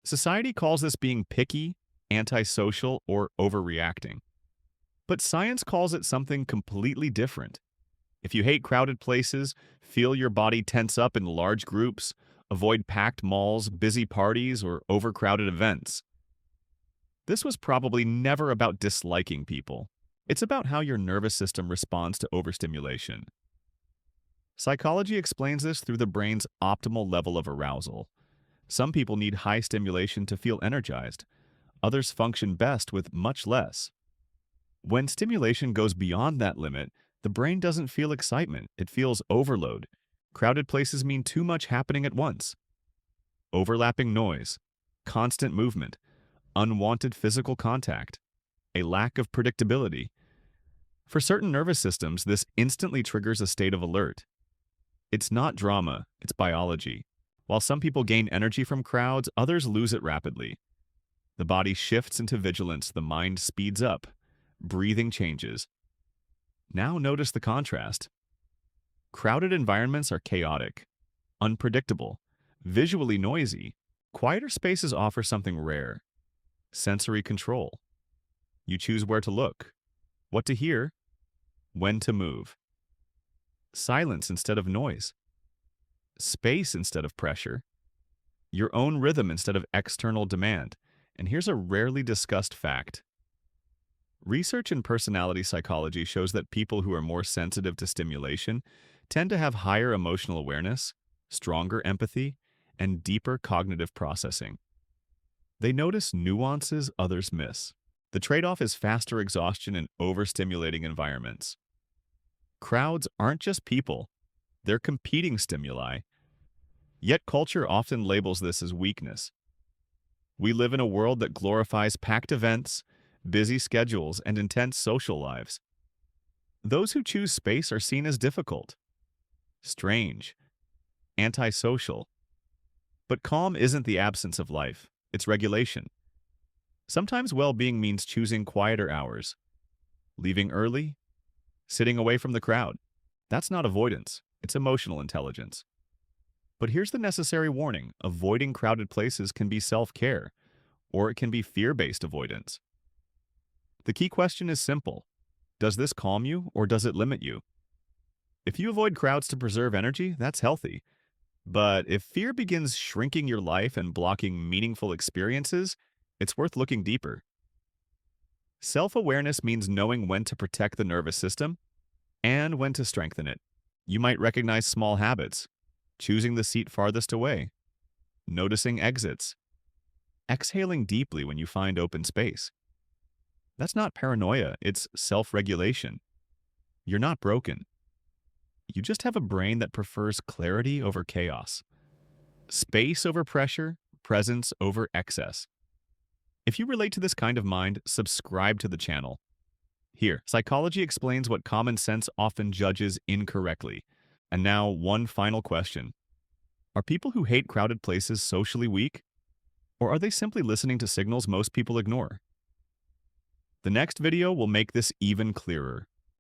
Society calls this being picky, antisocial, or overreacting. But science calls it something completely different. If you hate crowded places, feel your body tense up in large groups, avoid packed malls, busy parties, or overcrowded events, this was probably never about disliking people. It's about how your nervous system responds to overstimulation. Psychology explains this through the brain's optimal level of arousal. Some people need high stimulation to feel energized. Others function best with much less. When stimulation goes beyond that limit, the brain doesn't feel excitement, it feels overload. Crowded places mean too much happening at once. Overlapping noise, constant movement, unwanted physical contact, a lack of predictability. For certain nervous systems, this instantly triggers a state of alert. It's not drama, it's biology. While some people gain energy from crowds, others lose it rapidly. The body shifts into vigilance, the mind speeds up, breathing changes. Now notice the contrast. Crowded environments are chaotic, unpredictable, visually noisy. Quieter spaces offer something rare: sensory control. You choose where to look, what to hear, when to move. Silence instead of noise. Space instead of pressure. Your own rhythm instead of external demand. And here's a rarely discussed fact. Research in personality psychology shows that people who are more sensitive to stimulation tend to have higher emotional awareness, stronger empathy, and deeper cognitive processing. They notice nuances others miss. The trade-off is faster exhaustion in overstimulating environments. Crowds aren't just people, they're competing stimuli. Yet culture often labels this as weakness. We live in a world that glorifies packed events, busy schedules, and intense social lives. Those who choose space are seen as difficult, strange, antisocial. But calm isn't the absence of life, it's regulation. Sometimes well-being means choosing quieter hours, leaving early, sitting away from the crowd. That's not avoidance, it's emotional intelligence. But here's the necessary warning: avoiding crowded places can be self-care, or it can be fear-based avoidance. The key question is simple: does this calm you, or does it limit you? If you avoid crowds to preserve energy, that's healthy. But if fear begins shrinking your life and blocking meaningful experiences, it's worth looking deeper. Self-awareness means knowing when to protect the nervous system and when to strengthen it. You might recognize small habits: choosing the seat farthest away, noticing exits, exhaling deeply when you find open space. That's not paranoia, it's self-regulation. You're not broken. You just have a brain that prefers clarity over chaos, space over pressure, presence over excess. If you relate to this kind of mind, subscribe to the channel. Here, psychology explains what common sense often judges incorrectly. And now, one final question. Are people who hate crowded places socially weak? Or are they simply listening to signals most people ignore? The next video will make this even clearer.